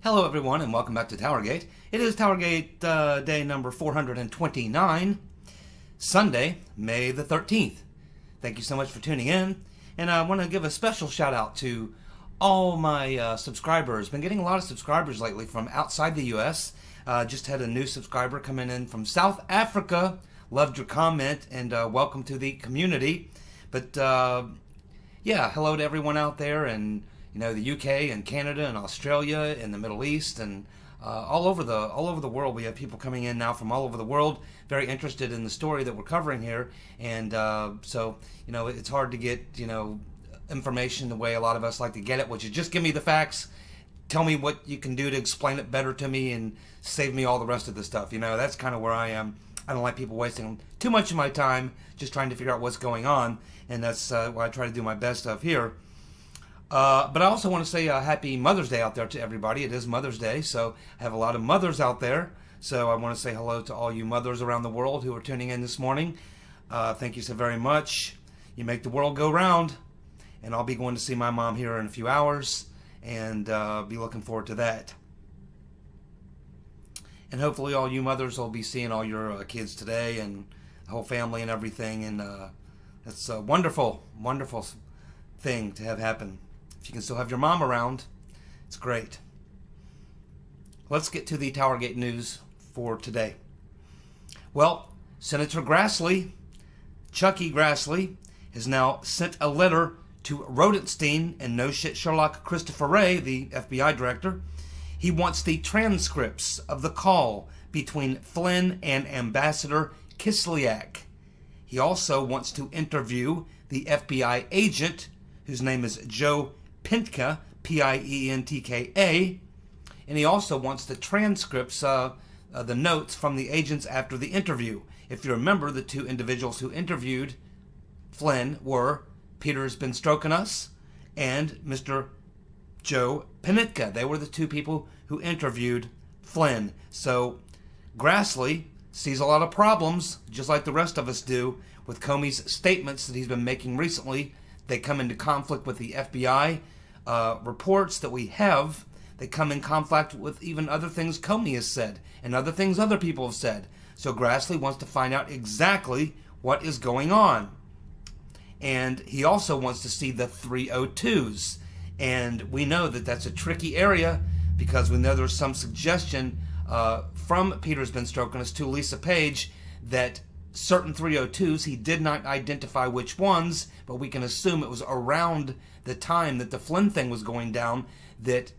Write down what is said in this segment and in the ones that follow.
Hello everyone and welcome back to TowerGate. It is TowerGate day number 429, Sunday, May the 13th. Thank you so much for tuning in, and I want to give a special shout out to all my subscribers. Been getting a lot of subscribers lately from outside the US. Just had a new subscriber coming in from South Africa. Loved your comment and welcome to the community. But yeah, hello to everyone out there, and the UK and Canada and Australia and the Middle East and all over the world. We have people coming in now from all over the world, very interested in the story that we're covering here. And so it's hard to get information the way a lot of us like to get it, which is just give me the facts, tell me what you can do to explain it better to me, and save me all the rest of the stuff. That's kind of where I am. I don't like people wasting too much of my time just trying to figure out what's going on, and that's what I try to do my best of here. But I also want to say happy Mother's Day out there to everybody. It is Mother's Day, so I have a lot of mothers out there. So I want to say hello to all you mothers around the world who are tuning in this morning. Thank you so very much. You make the world go round. And I'll be going to see my mom here in a few hours, and be looking forward to that. And hopefully all you mothers will be seeing all your kids today, and the whole family and everything. And that's a wonderful, wonderful thing to have happen. If you can still have your mom around, it's great. Let's get to the TowerGate news for today. Well, Senator Grassley, Chucky Grassley, has now sent a letter to Rodenstein and No Shit Sherlock Christopher Wray, the FBI director. He wants the transcripts of the call between Flynn and Ambassador Kislyak. He also wants to interview the FBI agent, whose name is Joe Pintka, P-I-E-N-T-K-A, and he also wants the transcripts, the notes from the agents after the interview. If you remember, the two individuals who interviewed Flynn were Peter's Been Stroking Us and Mr. Joe Pintka. They were the two people who interviewed Flynn. So Grassley sees a lot of problems, just like the rest of us do, with Comey's statements that he's been making recently. They come into conflict with the FBI reports that we have. They come in conflict with even other things Comey has said and other things other people have said. So Grassley wants to find out exactly what is going on. And he also wants to see the 302s. And we know that that's a tricky area, because we know there's some suggestion from Peter's Been Stroking Us to Lisa Page that certain 302s, he did not identify which ones, but we can assume it was around the time that the Flynn thing was going down that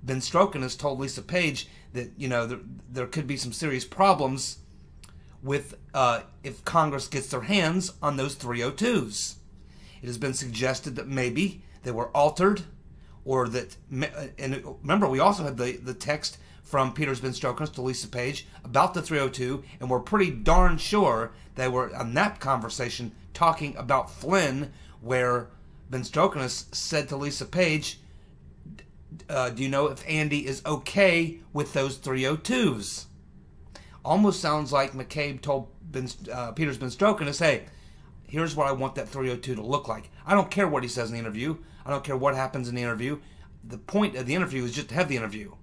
Been Stroking Us told Lisa Page that there could be some serious problems with if Congress gets their hands on those 302s. It has been suggested that maybe they were altered, or that, and remember, we also had the text from Peter's Been Stroking Us to Lisa Page about the 302, and we're pretty darn sure they were on that conversation talking about Flynn, where Been Stroking Us said to Lisa Page, do you know if Andy is okay with those 302s? Almost sounds like McCabe told Peter's Been Stroking Us, hey, here's what I want that 302 to look like. I don't care what he says in the interview. I don't care what happens in the interview. The point of the interview is just to have the interview.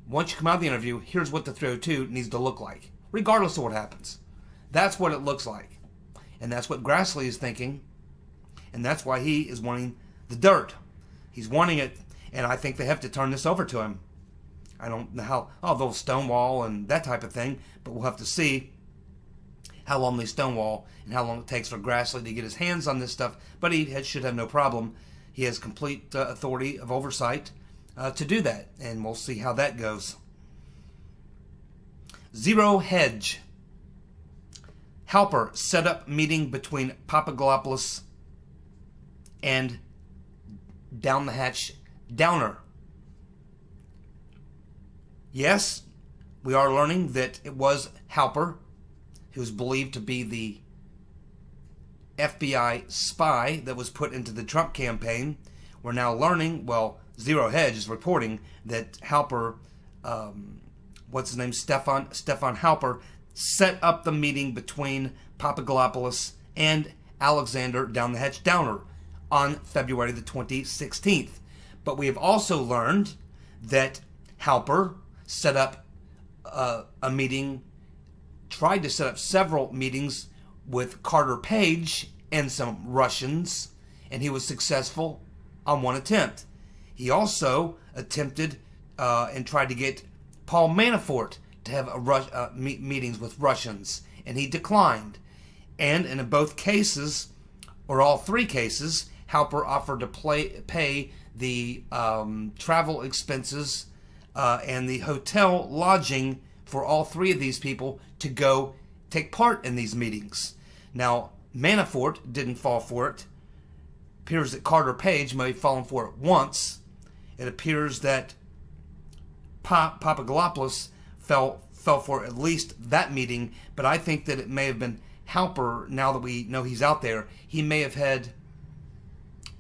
Once you come out of the interview, here's what the 302 needs to look like, regardless of what happens. That's what it looks like. And that's what Grassley is thinking. And that's why he is wanting the dirt. He's wanting it, and I think they have to turn this over to him. I don't know how, they'll stonewall and that type of thing, but we'll have to see how long they stonewall and how long it takes for Grassley to get his hands on this stuff. But he should have no problem. He has complete authority of oversight to do that, and we'll see how that goes. Zero Hedge. Halper set up meeting between Papadopoulos and Down the Hatch Downer. Yes, we are learning that it was Halper who is believed to be the FBI spy that was put into the Trump campaign. We're now learning, well, Zero Hedge is reporting that Halper, Stefan Halper, set up the meeting between Papadopoulos and Alexander Down the Hatch Downer on February the 16th. But we have also learned that Halper set up a meeting, tried to set up several meetings with Carter Page and some Russians, and he was successful on one attempt. He also attempted and tried to get Paul Manafort to have meetings with Russians, and he declined. And in both cases, or all three cases, Halper offered to pay the travel expenses and the hotel lodging for all three of these people to go take part in these meetings. Now, Manafort didn't fall for it. It appears that Carter Page may have fallen for it once. It appears that Papadopoulos fell for at least that meeting, but I think that it may have been Halper. Now that we know he's out there, he may have had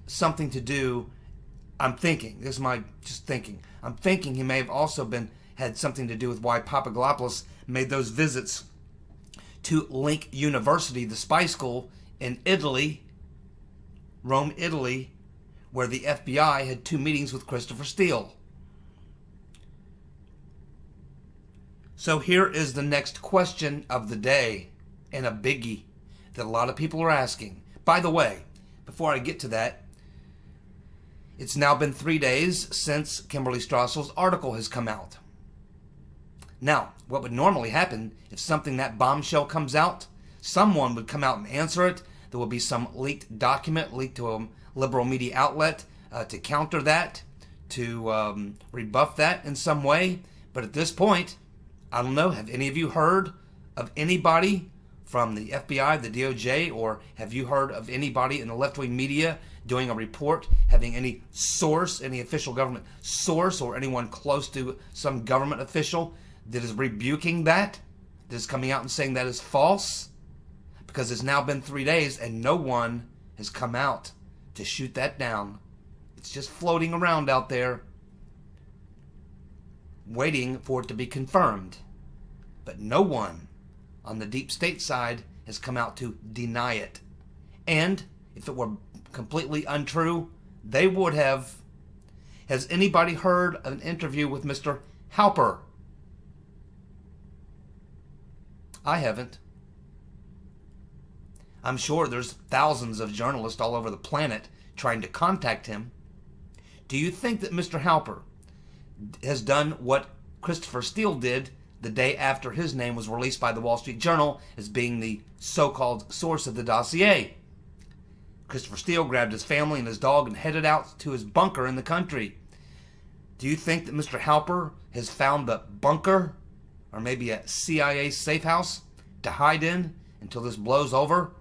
something to do. I'm thinking he may have also had something to do with why Papadopoulos made those visits to Link University, the spy school in Italy, Rome, Italy, where the FBI had 2 meetings with Christopher Steele. So here is the next question of the day, and a biggie that a lot of people are asking. By the way, before I get to that, it's now been 3 days since Kimberly Strassel's article has come out. Now, what would normally happen if something that bombshell comes out? Someone would come out and answer it. There will be some leaked document leaked to a liberal media outlet to counter that, to rebuff that in some way. But at this point, I don't know, have any of you heard of anybody from the FBI, the DOJ, or have you heard of anybody in the left-wing media doing a report, having any source, any official government source, or anyone close to some government official that is rebuking that is coming out and saying that is false? Because it's now been 3 days and no one has come out to shoot that down. It's just floating around out there, waiting for it to be confirmed. But no one on the deep state side has come out to deny it. And if it were completely untrue, they would have. Has anybody heard of an interview with Mr. Halper? I haven't. I'm sure there's thousands of journalists all over the planet trying to contact him. Do you think that Mr. Halper has done what Christopher Steele did the day after his name was released by the Wall Street Journal as being the so-called source of the dossier? Christopher Steele grabbed his family and his dog and headed out to his bunker in the country. Do you think that Mr. Halper has found the bunker, or maybe a CIA safe house, to hide in until this blows over?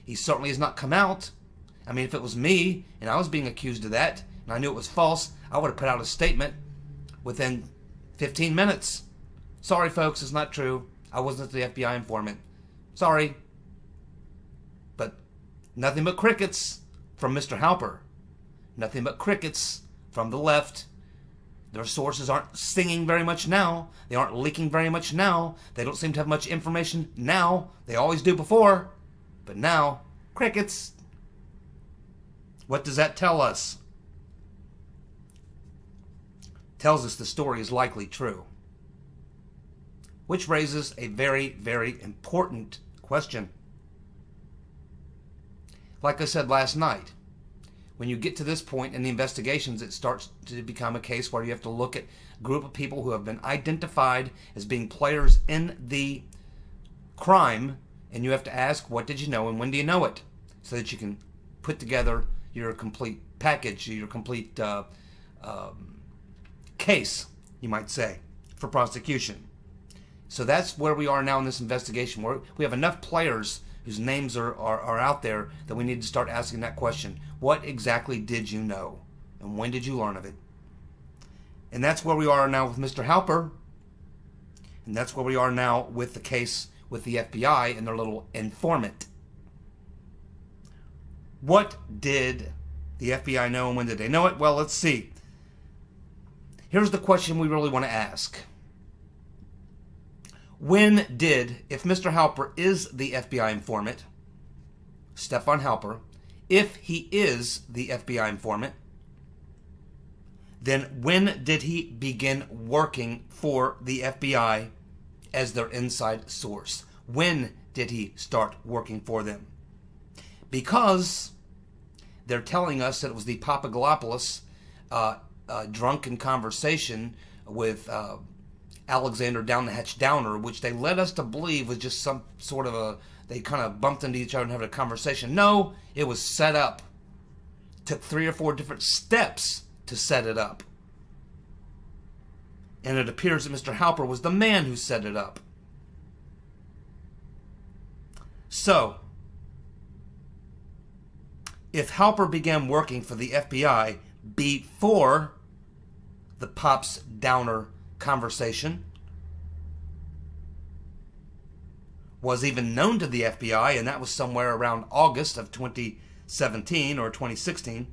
He certainly has not come out. I mean, if it was me and I was being accused of that and I knew it was false, I would have put out a statement within 15 minutes. Sorry, folks, it's not true. I wasn't the FBI informant. Sorry. But nothing but crickets from Mr. Halper. Nothing but crickets from the left. Their sources aren't singing very much now. They aren't leaking very much now. They don't seem to have much information now. They always do before. But now, crickets. What does that tell us? Tells us the story is likely true. Which raises a very, very important question. Like I said last night, when you get to this point in the investigations, it starts to become a case where you have to look at a group of people who have been identified as being players in the crime, and you have to ask, what did you know and when do you know it? So that you can put together your complete package, your complete case, you might say, for prosecution. So that's where we are now in this investigation. We have enough players whose names are out there that we need to start asking that question. What exactly did you know? And when did you learn of it? And that's where we are now with Mr. Halper. And that's where we are now with the case with the FBI and their little informant. What did the FBI know and when did they know it? Well, let's see. Here's the question we really want to ask. When did, if Mr. Halper is the FBI informant, Stefan Halper, if he is the FBI informant, then when did he begin working for the FBI as their inside source? When did he start working for them? Because they're telling us that it was the Papadopoulos drunken conversation with Alexander Down the Hatch Downer, which they led us to believe was just some sort of they kind of bumped into each other and had a conversation. No, it was set up. Took 3 or 4 different steps to set it up. And it appears that Mr. Halper was the man who set it up. So, if Halper began working for the FBI before the Pops Downer conversation was even known to the FBI, and that was somewhere around August of 2017 or 2016,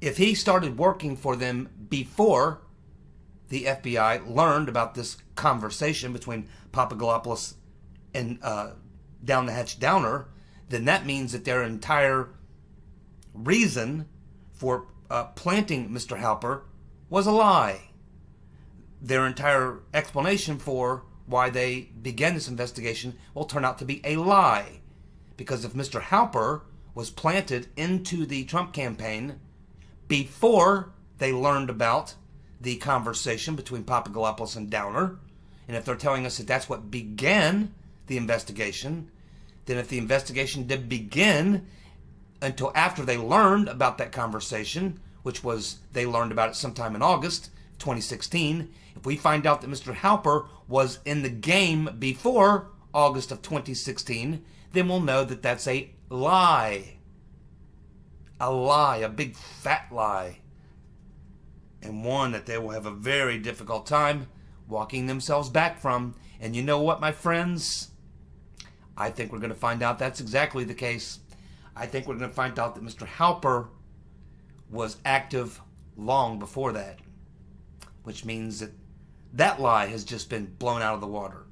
if he started working for them before the FBI learned about this conversation between Papadopoulos and Down the Hatch Downer, then that means that their entire reason for planting Mr. Halper was a lie. Their entire explanation for why they began this investigation will turn out to be a lie. Because if Mr. Halper was planted into the Trump campaign before they learned about the conversation between Papadopoulos and Downer, and if they're telling us that that's what began the investigation, then if the investigation did begin until after they learned about that conversation, which was they learned about it sometime in August 2016, if we find out that Mr. Halper was in the game before August of 2016, then we'll know that that's a lie. A lie, a big fat lie. And one that they will have a very difficult time walking themselves back from. And you know what, my friends? I think we're going to find out that's exactly the case. I think we're going to find out that Mr. Halper was active long before that, which means that that lie has just been blown out of the water.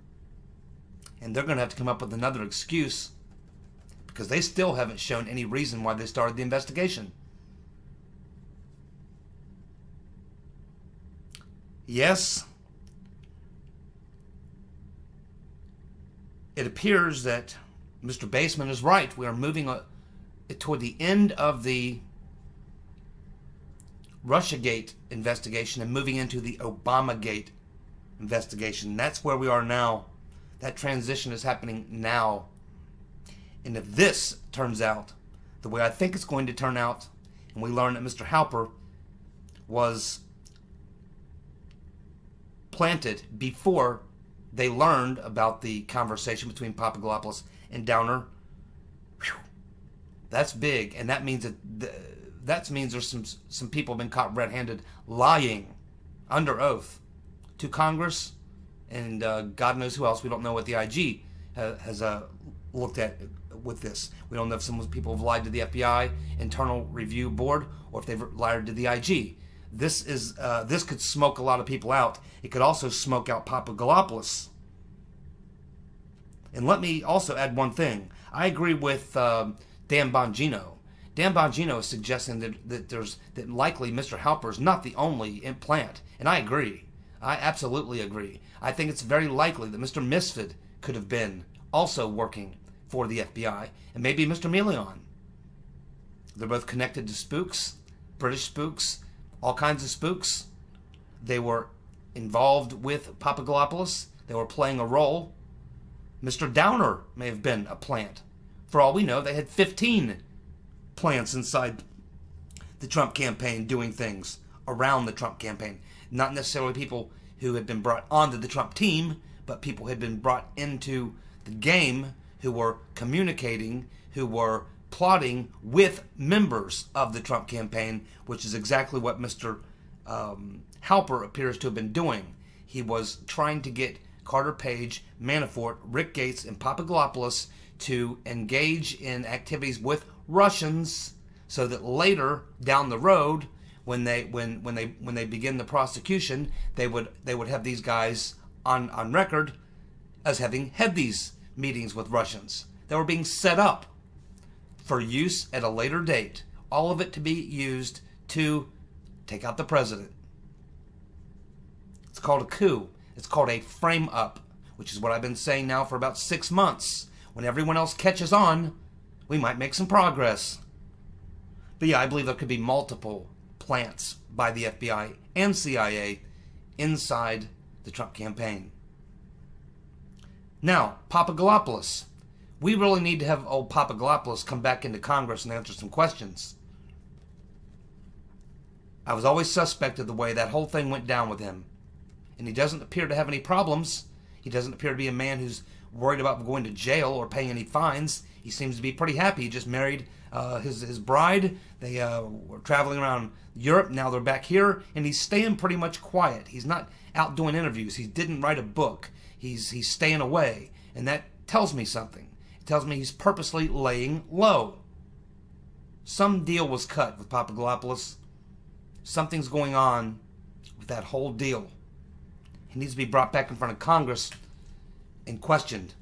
And they're going to have to come up with another excuse because they still haven't shown any reason why they started the investigation. Yes, it appears that Mr. Baseman is right. We are moving toward the end of the Russiagate investigation and moving into the Obamagate investigation. That's where we are now. That transition is happening now. And if this turns out the way I think it's going to turn out, and we learn that Mr. Halper was planted before they learned about the conversation between Papadopoulos and Downer, whew, that's big, and that means that means there's some people have been caught red-handed lying under oath to Congress and God knows who else. We don't know what the IG has looked at with this. We don't know if some people have lied to the FBI Internal Review Board or if they've lied to the IG. This could smoke a lot of people out. It could also smoke out Papadopoulos. And let me also add one thing. I agree with Dan Bongino. Dan Bongino is suggesting that likely Mr. Halper is not the only implant, and I agree. I absolutely agree. I think it's very likely that Mr. Misfit could have been also working for the FBI, and maybe Mr. Milian. They're both connected to spooks, British spooks, all kinds of spooks. They were involved with Papadopoulos. They were playing a role. Mr. Downer may have been a plant. For all we know, they had 15 plants inside the Trump campaign doing things around the Trump campaign. Not necessarily people who had been brought onto the Trump team, but people who had been brought into the game who were communicating, who were plotting with members of the Trump campaign, which is exactly what Mr. Halper appears to have been doing. He was trying to get Carter Page, Manafort, Rick Gates, and Papadopoulos to engage in activities with Russians, so that later down the road, when they begin the prosecution, they would have these guys on record as having had these meetings with Russians. They were being set up for use at a later date. All of it to be used to take out the president. It's called a coup. It's called a frame-up, which is what I've been saying now for about 6 months. When everyone else catches on, we might make some progress. But yeah, I believe there could be multiple plants by the FBI and CIA inside the Trump campaign. Now, Papadopoulos. We really need to have old Papadopoulos come back into Congress and answer some questions. I was always suspect of the way that whole thing went down with him. And he doesn't appear to have any problems. He doesn't appear to be a man who's worried about going to jail or paying any fines. He seems to be pretty happy. He just married his bride. They were traveling around Europe. Now they're back here. And he's staying pretty much quiet. He's not out doing interviews. He didn't write a book. He's staying away. And that tells me something. It tells me he's purposely laying low. Some deal was cut with Papadopoulos. Something's going on with that whole deal. He needs to be brought back in front of Congress and questioned.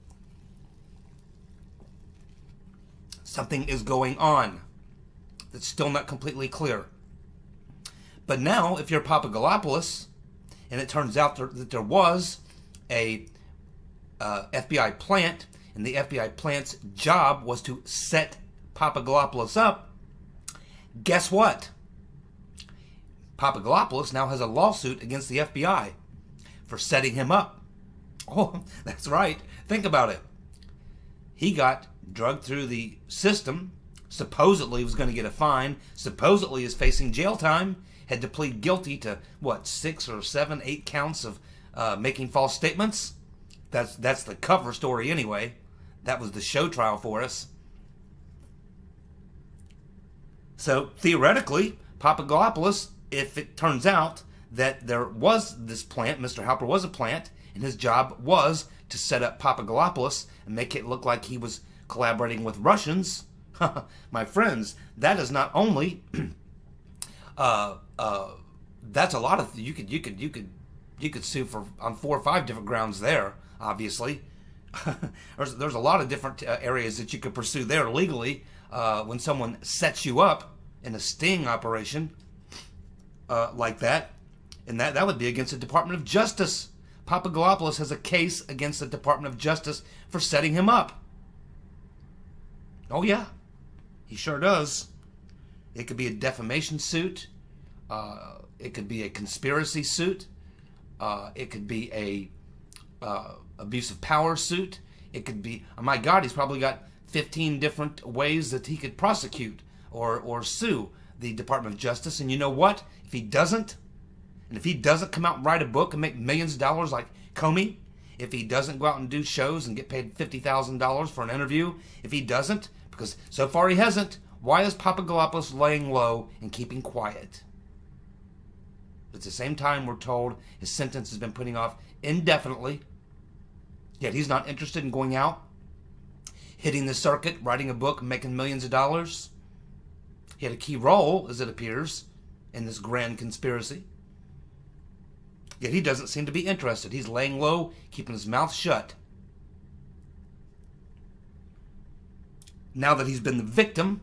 Something is going on that's still not completely clear. But now, if you're Papadopoulos, and it turns out that there was a FBI plant, and the FBI plant's job was to set Papadopoulos up, guess what? Papadopoulos now has a lawsuit against the FBI for setting him up. Oh, that's right. Think about it. He got drugged through the system, supposedly was going to get a fine, supposedly is facing jail time, had to plead guilty to, 6 or 7, 8 counts of making false statements? That's the cover story anyway. That was the show trial for us. So, theoretically, Papadopoulos, if it turns out that there was this plant, Mr. Halper was a plant, and his job was to set up Papadopoulos and make it look like he was collaborating with Russians. My friends, that is not only that's a lot of you could sue for on 4 or 5 different grounds there. Obviously, there's a lot of different areas that you could pursue there legally when someone sets you up in a sting operation like that, and that would be against the Department of Justice. Papadopoulos has a case against the Department of Justice for setting him up. Oh yeah, he sure does. It could be a defamation suit. It could be a conspiracy suit. It could be a abuse of power suit. It could be, oh my God, he's probably got 15 different ways that he could prosecute or sue the Department of Justice. And you know what? If he doesn't come out and write a book and make millions of dollars like Comey, if he doesn't go out and do shows and get paid $50,000 for an interview, if he doesn't, because so far he hasn't, why is Papadopoulos laying low and keeping quiet? At the same time, we're told his sentence has been putting off indefinitely, yet he's not interested in going out, hitting the circuit, writing a book, and making millions of dollars. He had a key role, as it appears, in this grand conspiracy. Yet he doesn't seem to be interested. He's laying low, keeping his mouth shut. Now that he's been the victim,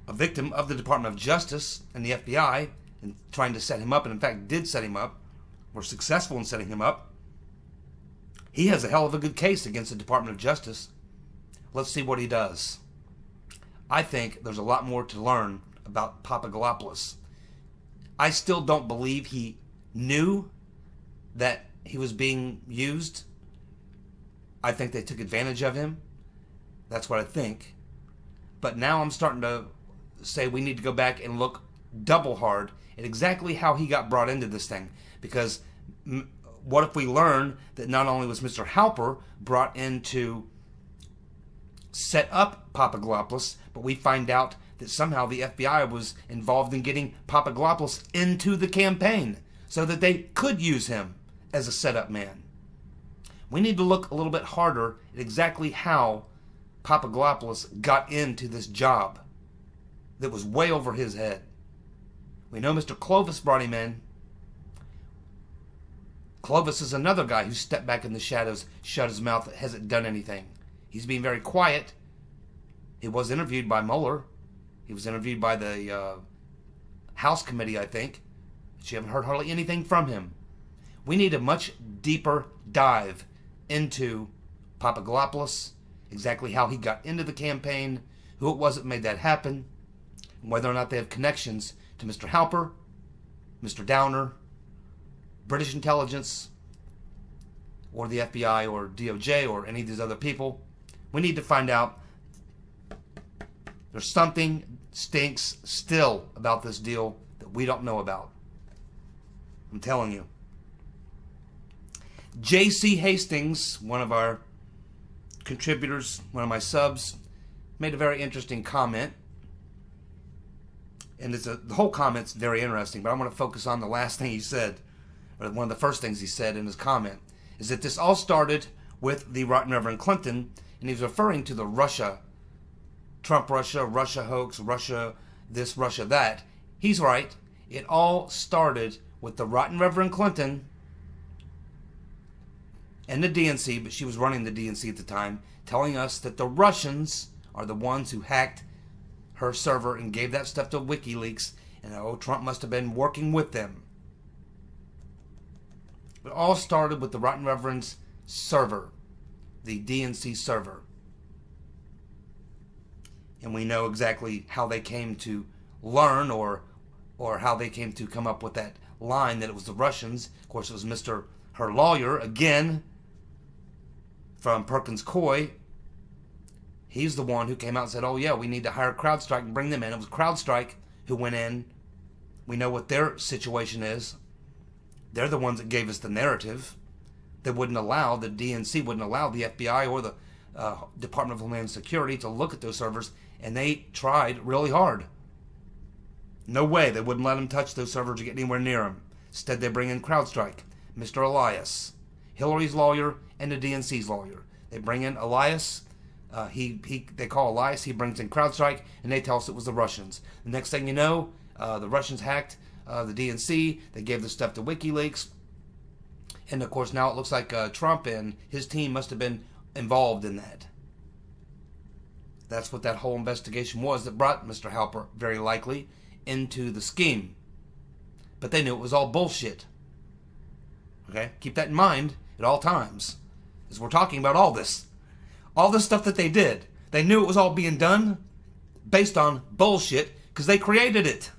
a victim of the Department of Justice and the FBI, and trying to set him up, and in fact did set him up, were successful in setting him up, he has a hell of a good case against the Department of Justice. Let's see what he does. I think there's a lot more to learn about Papadopoulos. I still don't believe he knew that he was being used. I think they took advantage of him. That's what I think. But now I'm starting to say we need to go back and look double hard at exactly how he got brought into this thing. Because what if we learn that not only was Mr. Halper brought in to set up Papadopoulos, but we find out that somehow the FBI was involved in getting Papadopoulos into the campaign so that they could use him as a setup man. We need to look a little bit harder at exactly how Papadopoulos got into this job that was way over his head. We know Mr. Clovis brought him in. Clovis is another guy who stepped back in the shadows, shut his mouth, hasn't done anything. He's being very quiet. He was interviewed by Mueller. He was interviewed by the House Committee, I think. But you haven't heard hardly anything from him. We need a much deeper dive into Papadopoulos, exactly how he got into the campaign, who it was that made that happen, and whether or not they have connections to Mr. Halper, Mr. Downer, British intelligence, or the FBI or DOJ or any of these other people. We need to find out. There's something stinks still about this deal that we don't know about. I'm telling you. J.C. Hastings, one of our contributors, one of my subs, made a very interesting comment. And the whole comment's very interesting, but I want to focus on the last thing he said, or one of the first things he said in his comment, is that this all started with the Rotten Reverend Clinton, and he was referring to the Russia, Trump Russia, Russia hoax, Russia this, Russia that. He's right. It all started with the Rotten Reverend Clinton and the DNC, but she was running the DNC at the time, telling us that the Russians are the ones who hacked her server and gave that stuff to WikiLeaks, and Trump must have been working with them. It all started with the Rotten Reverend's server, the DNC server. And we know exactly how they came to learn or how they came to come up with that line that it was the Russians. Of course, it was her lawyer, again, from Perkins Coie. He's the one who came out and said, oh yeah, we need to hire CrowdStrike and bring them in. It was CrowdStrike who went in. We know what their situation is. They're the ones that gave us the narrative. They wouldn't allow, the DNC wouldn't allow the FBI or the Department of Homeland Security to look at those servers, and they tried really hard. No way they wouldn't let them touch those servers or get anywhere near them. Instead, they bring in CrowdStrike, Mr. Elias, Hillary's lawyer, and the DNC's lawyer. They bring in Elias. They call Elias. He brings in CrowdStrike, and they tell us it was the Russians. The next thing you know, the Russians hacked the DNC. They gave the stuff to WikiLeaks. And, of course, now it looks like Trump and his team must have been involved in that. That's what that whole investigation was that brought Mr. Halper, very likely, into the scheme. But they knew it was all bullshit. Okay? Keep that in mind at all times, as we're talking about all this. All this stuff that they did, they knew it was all being done based on bullshit because they created it.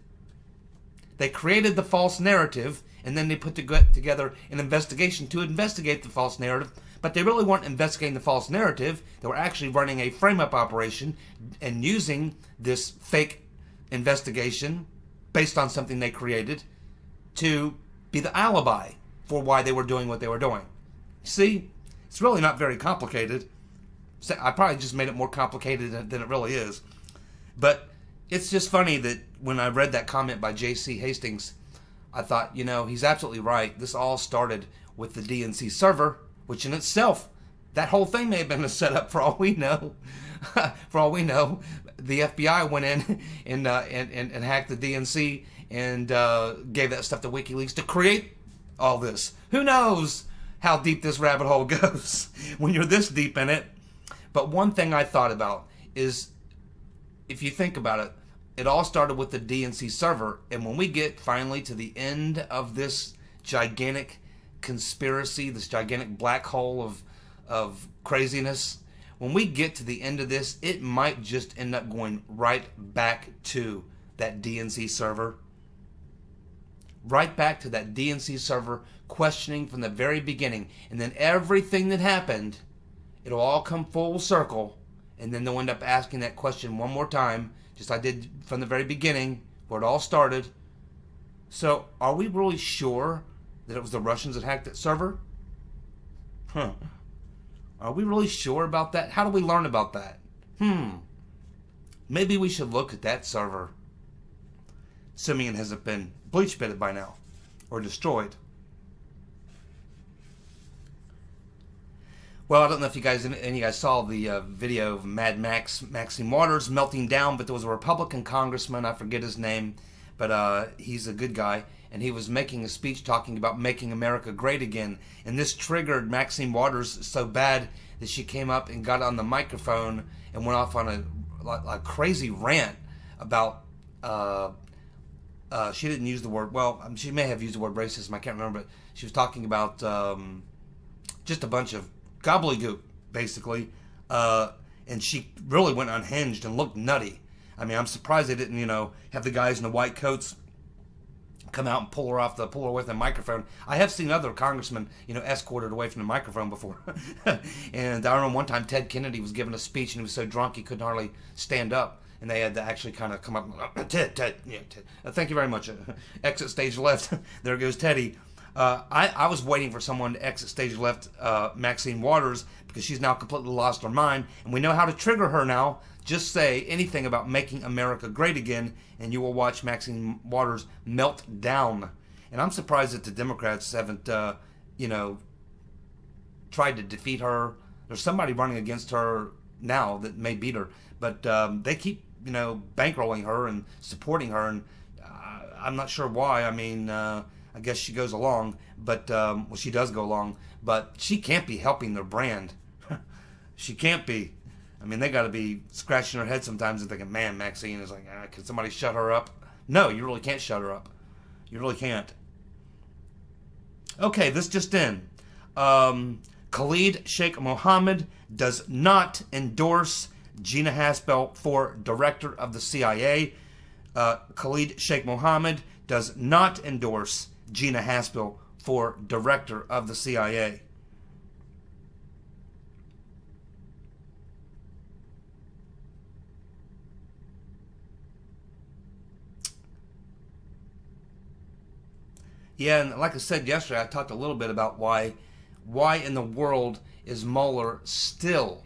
They created the false narrative, and then they put together an investigation to investigate the false narrative. But they really weren't investigating the false narrative. They were actually running a frame-up operation and using this fake investigation based on something they created to be the alibi for why they were doing what they were doing. See, it's really not very complicated. I probably just made it more complicated than it really is. But it's just funny that when I read that comment by J.C. Hastings, I thought, he's absolutely right. This all started with the DNC server, which in itself, that whole thing may have been a setup for all we know. For all we know, the FBI went in and hacked the DNC and gave that stuff to WikiLeaks to create all this. Who knows how deep this rabbit hole goes when you're this deep in it. But one thing I thought about is, if you think about it, it all started with the DNC server, and when we get finally to the end of this gigantic conspiracy, this gigantic black hole of craziness, when we get to the end of this, it might just end up going right back to that DNC server. Right back to that DNC server, questioning from the very beginning. And then everything that happened, it'll all come full circle, and then they'll end up asking that question one more time, just like I did from the very beginning, where it all started. So, are we really sure that it was the Russians that hacked that server? Are we really sure about that? How do we learn about that? Maybe we should look at that server, assuming it hasn't been bleach pitted by now, or destroyed. Well, I don't know if any of you guys saw the video of Mad Maxine Waters melting down, but there was a Republican congressman, I forget his name, but he's a good guy, and he was making a speech talking about making America great again, and this triggered Maxine Waters so bad that she came up and got on the microphone and went off on a crazy rant about, she didn't use the word, well, she may have used the word racism, I can't remember, but she was talking about just a bunch of gobbledygook, basically, and she really went unhinged and looked nutty. I mean, I'm surprised they didn't, have the guys in the white coats come out and pull her away from the microphone. I have seen other congressmen, escorted away from the microphone before. And I remember one time Ted Kennedy was giving a speech and he was so drunk he couldn't hardly stand up. And they had to actually kind of come up, Ted, yeah, Ted. Thank you very much. Exit stage left. There goes Teddy. I was waiting for someone to exit stage left, Maxine Waters, because she's now completely lost her mind. And we know how to trigger her now. Just say anything about making America great again, and you will watch Maxine Waters melt down. And I'm surprised that the Democrats haven't, tried to defeat her. There's somebody running against her now that may beat her. But they keep, bankrolling her and supporting her. And I'm not sure why. I mean, I guess she goes along. But, she does go along. But she can't be helping their brand. She can't be. I mean, they got to be scratching their head sometimes and thinking, man, Maxine is like, can somebody shut her up? No, you really can't shut her up. You really can't. Okay, this just in. Khalid Sheikh Mohammed does not endorse Gina Haspel for director of the CIA. Khalid Sheikh Mohammed does not endorse Gina Haspel for director of the CIA. Yeah, and like I said yesterday, I talked a little bit about why in the world is Mueller still,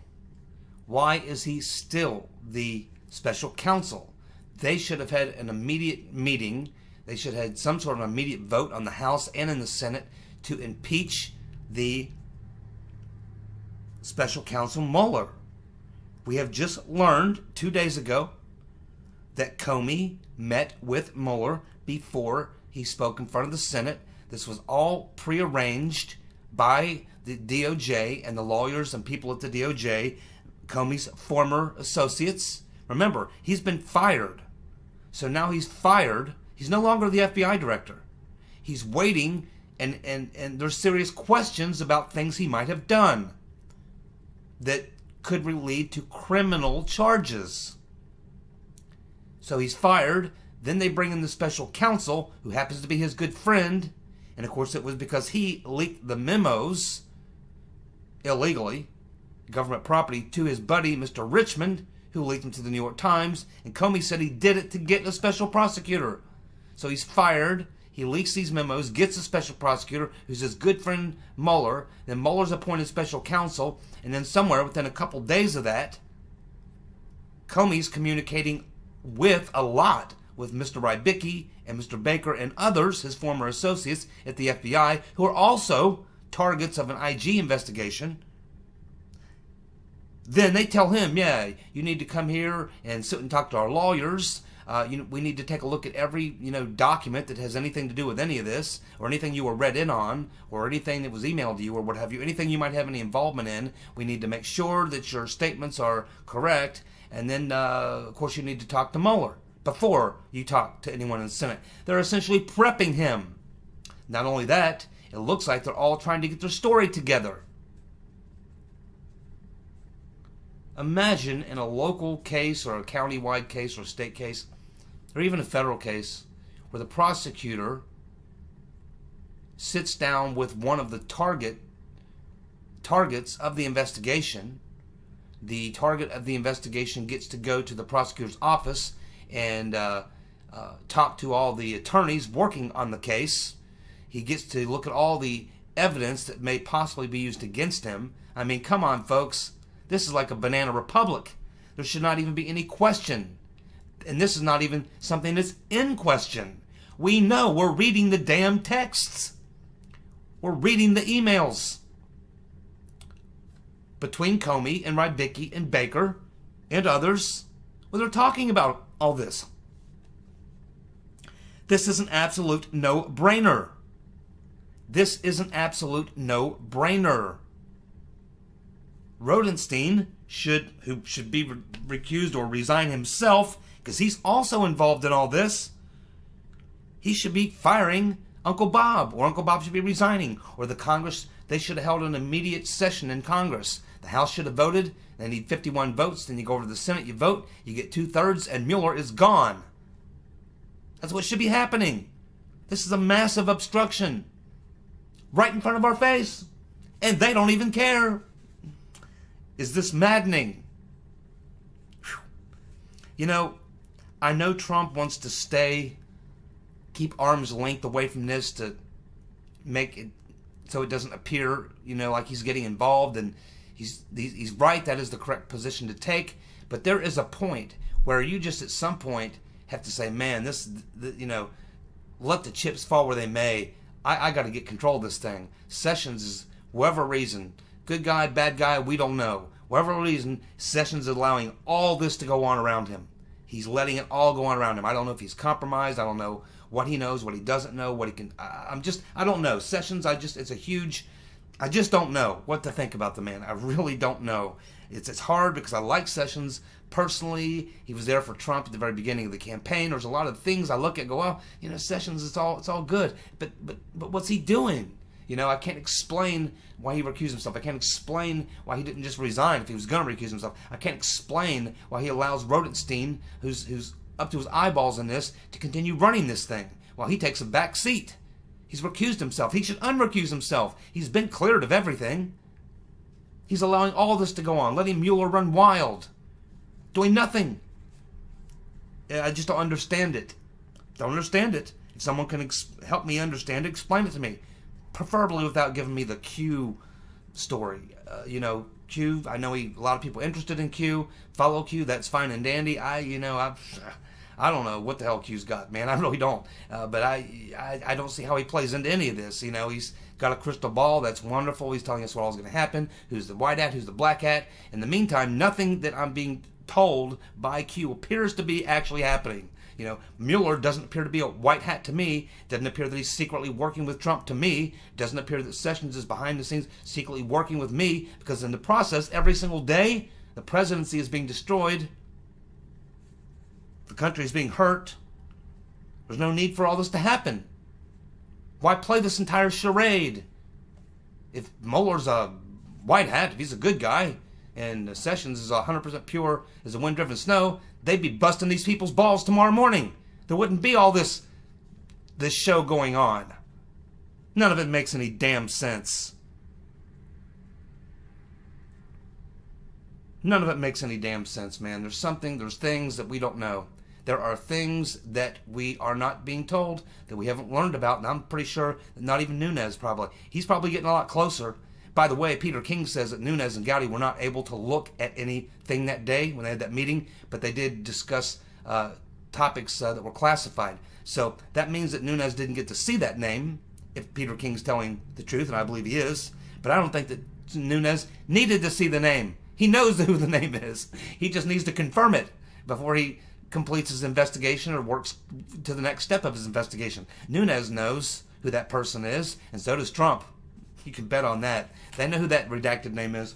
why is he still the special counsel? They should have had an immediate meeting. They should have had some sort of immediate vote on the House and in the Senate to impeach the special counsel Mueller. We have just learned 2 days ago that Comey met with Mueller before he spoke in front of the Senate. This was all prearranged by the DOJ and the lawyers and people at the DOJ, Comey's former associates. Remember, he's been fired. So now he's fired. He's no longer the FBI director. He's waiting, and there's serious questions about things he might have done that could lead to criminal charges. So he's fired. Then they bring in the special counsel, who happens to be his good friend. And of course it was because he leaked the memos illegally, government property, to his buddy, Mr. Richmond, who leaked them to the New York Times. And Comey said he did it to get a special prosecutor. So he's fired. He leaks these memos, gets a special prosecutor, who's his good friend Mueller. Then Mueller's appointed special counsel. And then somewhere within a couple days of that, Comey's communicating with Mr. Rybicki and Mr. Baker and others, his former associates at the FBI, who are also targets of an IG investigation. Then they tell him, yeah, you need to come here and sit and talk to our lawyers. We need to take a look at every document that has anything to do with any of this, or anything you were read in on, or anything that was emailed to you, or what have you, anything you might have any involvement in. We need to make sure that your statements are correct. And then, of course, you need to talk to Mueller before you talk to anyone in the Senate. They're essentially prepping him. Not only that, it looks like they're all trying to get their story together. Imagine in a local case or a county-wide case or a state case or even a federal case where the prosecutor sits down with one of the targets of the investigation. The target of the investigation gets to go to the prosecutor's office and talk to all the attorneys working on the case. He gets to look at all the evidence that may possibly be used against him. I mean, come on, folks. This is like a banana republic. There should not even be any question. And this is not even something that's in question. We know. We're reading the damn texts. We're reading the emails between Comey and Rybicki and Baker and others where they're talking about all this. This is an absolute no-brainer. This is an absolute no-brainer. Rodenstein who should be recused or resign himself, because he's also involved in all this. He should be firing Uncle Bob, or Uncle Bob should be resigning, or the Congress, they should have held an immediate session in Congress. The House should have voted. They need 51 votes. Then you go over to the Senate, you vote, you get 2/3, and Mueller is gone. That's what should be happening. This is a massive obstruction right in front of our face, and they don't even care. Is this maddening? Whew. You know, I know Trump wants to keep arm's length away from this to make it so it doesn't appear, like he's getting involved, and he's right. That is the correct position to take. But there is a point where you just at some point have to say, man, let the chips fall where they may. I got to get control of this thing. Sessions is, whatever reason, good guy, bad guy, we don't know. Whatever reason, Sessions is allowing all this to go on around him. He's letting it all go on around him. I don't know if he's compromised. I don't know what he knows, what he doesn't know, what he can. I don't know. Sessions, I just don't know what to think about the man. I really don't know. It's hard because I like Sessions personally. He was there for Trump at the very beginning of the campaign. There's a lot of things I look at and go, well, Sessions, it's all good. But what's he doing? I can't explain why he recused himself. I can't explain why he didn't just resign if he was going to recuse himself. I can't explain why he allows Rodenstein, who's up to his eyeballs in this, to continue running this thing while he takes a back seat. He's recused himself. He should unrecuse himself. He's been cleared of everything. He's allowing all this to go on, letting Mueller run wild, doing nothing. I just don't understand it. Don't understand it. If someone can help me understand it, explain it to me. Preferably without giving me the Q story. Q, I know a lot of people interested in Q. Follow Q, that's fine and dandy. I don't know what the hell Q's got, man. I really don't. But I don't see how he plays into any of this. He's got a crystal ball. That's wonderful. He's telling us what all's going to happen. Who's the white hat? Who's the black hat? In the meantime, nothing that I'm being told by Q appears to be actually happening. Mueller doesn't appear to be a white hat to me. Doesn't appear that he's secretly working with Trump to me. Doesn't appear that Sessions is behind the scenes secretly working with me, because in the process, every single day, the presidency is being destroyed. The country is being hurt. There's no need for all this to happen. Why play this entire charade? If Mueller's a white hat, if he's a good guy, and Sessions is 100% pure as the wind-driven snow, they'd be busting these people's balls tomorrow morning. There wouldn't be all this show going on. None of it makes any damn sense. None of it makes any damn sense, man. There's things that we don't know. There are things that we are not being told, that we haven't learned about, and I'm pretty sure that not even Nunes probably. He's probably getting a lot closer. By the way, Peter King says that Nunes and Gowdy were not able to look at anything that day when they had that meeting, but they did discuss topics that were classified. So that means that Nunes didn't get to see that name, if Peter King's telling the truth, and I believe he is. But I don't think that Nunes needed to see the name. He knows who the name is. He just needs to confirm it before he completes his investigation or works to the next step of his investigation. Nunes knows who that person is, and so does Trump. You can bet on that. They know who that redacted name is.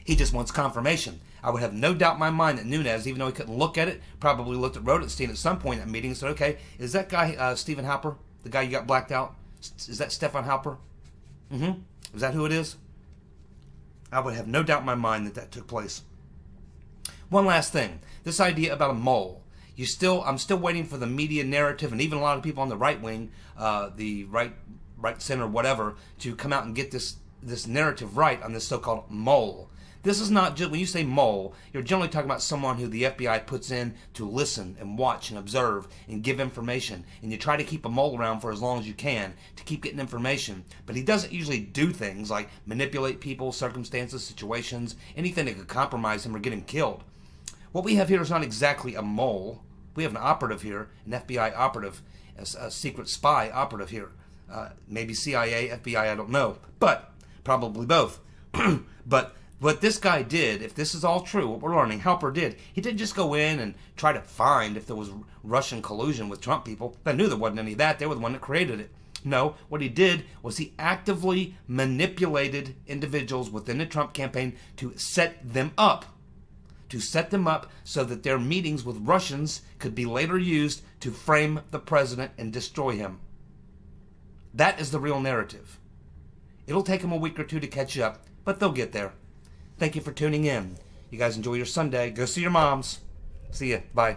He just wants confirmation. I would have no doubt in my mind that Nunes, even though he couldn't look at it, probably looked at Rodenstein at some point at meeting and said, okay, is that guy Stefan Halper, the guy you got blacked out? Is that Stefan Halper? Is that who it is? I would have no doubt in my mind that took place. One last thing. This idea about a mole. I'm still waiting for the media narrative, and even a lot of people on the right wing, the right center, whatever, to come out and get this narrative right on this so-called mole. This is not just, when you say mole, you're generally talking about someone who the FBI puts in to listen and watch and observe and give information. And you try to keep a mole around for as long as you can to keep getting information. But he doesn't usually do things like manipulate people, circumstances, situations, anything that could compromise him or get him killed. What we have here is not exactly a mole. We have an operative here, an FBI operative, a secret spy operative here. Maybe CIA, FBI, I don't know. But probably both. But what this guy did, if this is all true, what we're learning, Halper did, he didn't just go in and try to find if there was Russian collusion with Trump people. They knew there wasn't any of that. They were the one that created it. No, what he did was he actively manipulated individuals within the Trump campaign to set them up to set them up so that their meetings with Russians could be later used to frame the president and destroy him. That is the real narrative. It'll take them a week or two to catch up, but they'll get there. Thank you for tuning in. You guys enjoy your Sunday. Go see your moms. See ya. Bye.